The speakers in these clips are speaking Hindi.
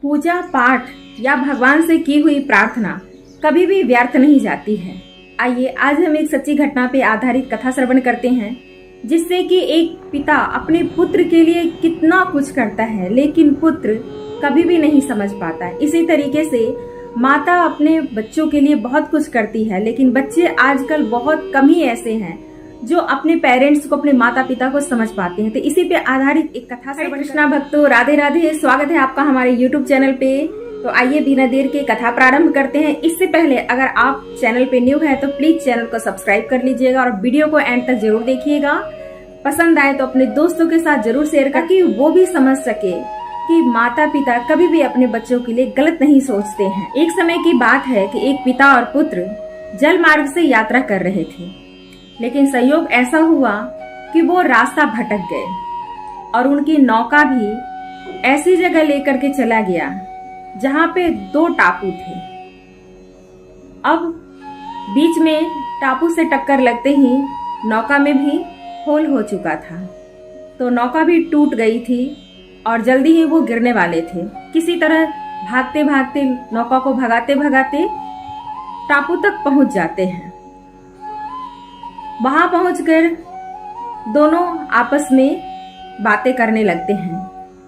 पूजा पाठ या भगवान से की हुई प्रार्थना कभी भी व्यर्थ नहीं जाती है। आइए आज हम एक सच्ची घटना पे आधारित कथा श्रवण करते हैं, जिससे कि एक पिता अपने पुत्र के लिए कितना कुछ करता है लेकिन पुत्र कभी भी नहीं समझ पाता है। इसी तरीके से माता अपने बच्चों के लिए बहुत कुछ करती है, लेकिन बच्चे आजकल बहुत कम ही ऐसे हैं जो अपने पेरेंट्स को, अपने माता पिता को समझ पाते हैं। तो इसी पे आधारित एक कथा से कृष्णा भक्तों, राधे राधे। स्वागत है आपका हमारे यूट्यूब चैनल पे। तो आइए बिना देर के कथा प्रारंभ करते हैं। इससे पहले अगर आप चैनल पे न्यू है तो प्लीज चैनल को सब्सक्राइब कर लीजिएगा और वीडियो को एंड तक जरूर देखिएगा। पसंद आए तो अपने दोस्तों के साथ जरूर शेयर कर, ताकि वो भी समझ सके कि माता पिता कभी भी अपने बच्चों के लिए गलत नहीं सोचते हैं। एक समय की बात है कि एक पिता और पुत्र जल मार्ग से यात्रा कर रहे थे, लेकिन संयोग ऐसा हुआ कि वो रास्ता भटक गए और उनकी नौका भी ऐसी जगह लेकर के चला गया जहां पे 2 टापू थे। अब बीच में टापू से टक्कर लगते ही नौका में भी होल हो चुका था, तो नौका भी टूट गई थी और जल्दी ही वो गिरने वाले थे। किसी तरह भागते भागते, नौका को भगाते भगाते टापू तक पहुंच जाते हैं। वहां पहुंचकर दोनों आपस में बातें करने लगते हैं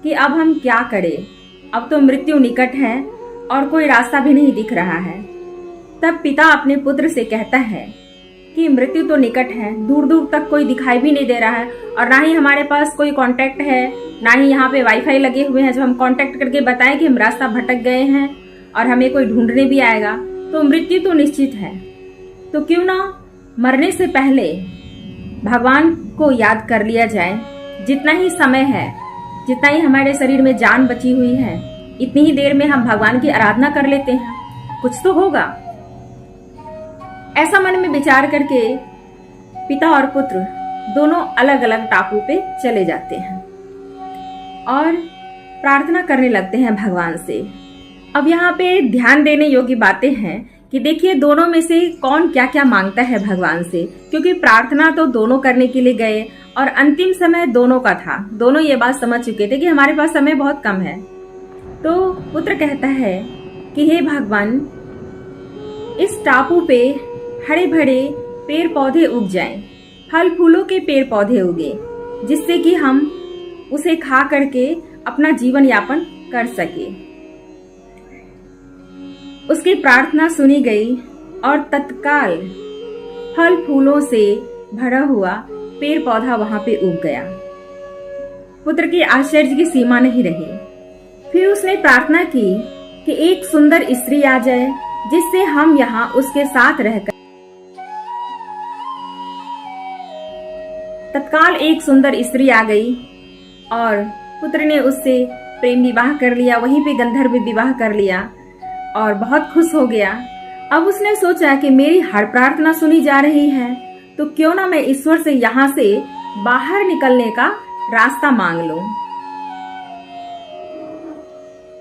कि अब हम क्या करें, अब तो मृत्यु निकट है और कोई रास्ता भी नहीं दिख रहा है। तब पिता अपने पुत्र से कहता है कि मृत्यु तो निकट है, दूर दूर तक कोई दिखाई भी नहीं दे रहा है और ना ही हमारे पास कोई कांटेक्ट है, ना ही यहाँ पे वाईफाई लगे हुए हैं जो हम कांटेक्ट करके बताएं कि हम रास्ता भटक गए हैं और हमें कोई ढूंढने भी आएगा। तो मृत्यु तो निश्चित है, तो क्यों ना मरने से पहले भगवान को याद कर लिया जाए। जितना ही समय है, जितना ही हमारे शरीर में जान बची हुई है, इतनी ही देर में हम भगवान की आराधना कर लेते हैं, कुछ तो होगा। ऐसा मन में विचार करके पिता और पुत्र दोनों अलग अलग टापू पे चले जाते हैं और प्रार्थना करने लगते हैं भगवान से। अब यहाँ पे ध्यान देने योग्य बातें हैं कि देखिए दोनों में से कौन क्या क्या मांगता है भगवान से, क्योंकि प्रार्थना तो दोनों करने के लिए गए और अंतिम समय दोनों का था। दोनों ये बात समझ चुके थे कि हमारे पास समय बहुत कम है। तो पुत्र कहता है कि हे भगवान, इस टापू पे हरे भरे पेड़ पौधे उग जाएं, फल फूलों के पेड़ पौधे उगे, जिससे कि हम उसे खा करके अपना जीवन यापन कर सके। उसकी प्रार्थना सुनी गई और तत्काल फल फूलों से भरा हुआ पेड़ पौधा वहां पे उग गया। पुत्र की आश्चर्य की सीमा नहीं रही। फिर उसने प्रार्थना की कि एक सुंदर स्त्री आ जाए जिससे हम यहाँ उसके साथ रहकर। तत्काल एक सुंदर स्त्री आ गई और पुत्र ने उससे प्रेम विवाह कर लिया, वहीं पे गंधर्व विवाह कर लिया और बहुत खुश हो गया। अब उसने सोचा कि मेरी हर प्रार्थना सुनी जा रही है, तो क्यों ना मैं ईश्वर से यहाँ से बाहर निकलने का रास्ता मांग लूं।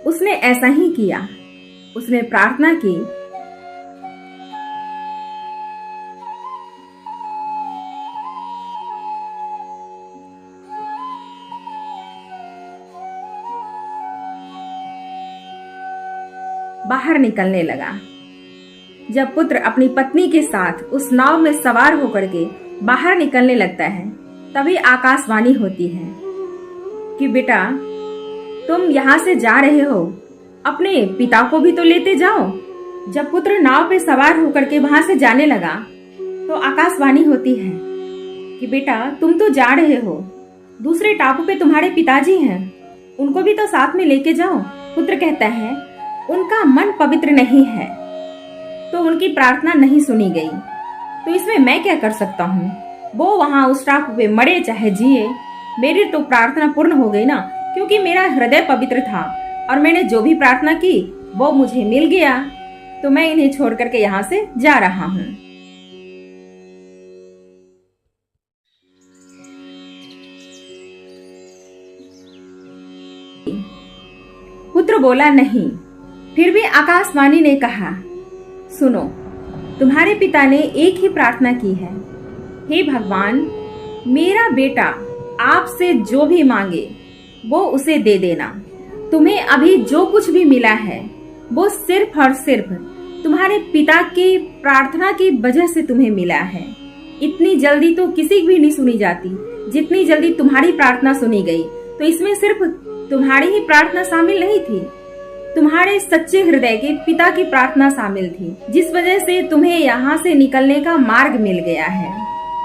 उसने ऐसा ही किया। उसने प्रार्थना की। बाहर निकलने लगा। जब पुत्र अपनी पत्नी के साथ उस नाव में सवार होकर के बाहर निकलने लगता है, तभी आकाशवाणी होती है कि बेटा तुम यहाँ से जा रहे हो, अपने पिता को भी तो लेते जाओ। जब पुत्र नाव पे सवार होकर के वहां से जाने लगा तो आकाशवाणी होती है कि बेटा तुम तो जा रहे हो, दूसरे टापू पे तुम्हारे पिताजी हैं, उनको भी तो साथ में लेके जाओ। पुत्र कहता है उनका मन पवित्र नहीं है, तो उनकी प्रार्थना नहीं सुनी गई, तो इसमें मैं क्या कर सकता हूँ। वो वहां उस टापू पे मरे चाहे जिए, मेरी तो प्रार्थना पूर्ण हो गई ना, क्योंकि मेरा हृदय पवित्र था और मैंने जो भी प्रार्थना की वो मुझे मिल गया, तो मैं इन्हें छोड़ करके यहाँ से जा रहा हूँ। पुत्र बोला नहीं। फिर भी आकाशवाणी ने कहा सुनो, तुम्हारे पिता ने एक ही प्रार्थना की है, हे भगवान मेरा बेटा आपसे जो भी मांगे वो उसे दे देना। तुम्हें अभी जो कुछ भी मिला है वो सिर्फ और सिर्फ तुम्हारे पिता की प्रार्थना की वजह से तुम्हें मिला है। इतनी जल्दी तो किसी की भी नहीं सुनी जाती जितनी जल्दी तुम्हारी प्रार्थना सुनी गई। तो इसमें सिर्फ तुम्हारी ही प्रार्थना शामिल नहीं थी, तुम्हारे सच्चे हृदय के पिता की प्रार्थना शामिल थी, जिस वजह से तुम्हें यहाँ से निकलने का मार्ग मिल गया है।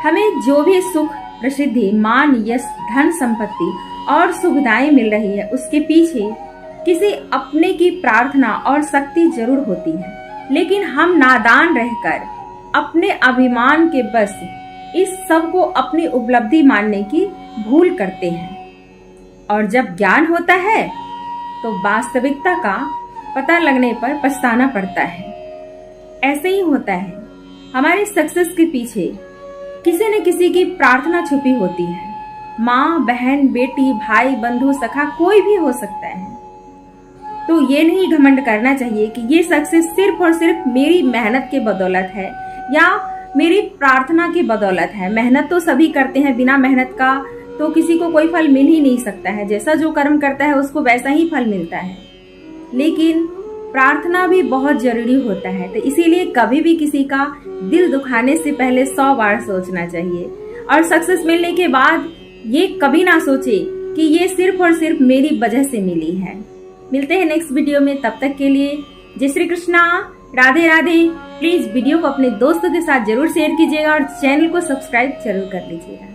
हमें जो भी सुख, प्रसिद्धि, मान, यश, धन, संपत्ति और सुविधाएं मिल रही है, उसके पीछे किसी अपने की प्रार्थना और शक्ति जरूर होती है। लेकिन हम नादान रहकर अपने अभिमान के बस इस सब को अपनी उपलब्धि मानने की भूल करते हैं, और जब ज्ञान होता है तो वास्तविकता का पता लगने पर पछताना पड़ता है। ऐसे ही होता है, हमारे सक्सेस के पीछे किसी न किसी की प्रार्थना छुपी होती है। माँ, बहन, बेटी, भाई, बंधु, सखा, कोई भी हो सकता है। तो ये नहीं घमंड करना चाहिए कि ये सक्सेस सिर्फ और सिर्फ मेरी मेहनत के बदौलत है या मेरी प्रार्थना की बदौलत है। मेहनत तो सभी करते हैं, बिना मेहनत का तो किसी को कोई फल मिल ही नहीं सकता है। जैसा जो कर्म करता है उसको वैसा ही फल मिलता है। लेकिन प्रार्थना भी बहुत जरूरी होता है। तो इसीलिए कभी भी किसी का दिल दुखाने से पहले 100 बार सोचना चाहिए, और सक्सेस मिलने के बाद ये कभी ना सोचे कि ये सिर्फ और सिर्फ मेरी वजह से मिली है। मिलते हैं नेक्स्ट वीडियो में, तब तक के लिए जय श्री कृष्णा, राधे राधे। प्लीज वीडियो को अपने दोस्तों के साथ जरूर शेयर कीजिएगा और चैनल को सब्सक्राइब जरूर कर लीजिएगा।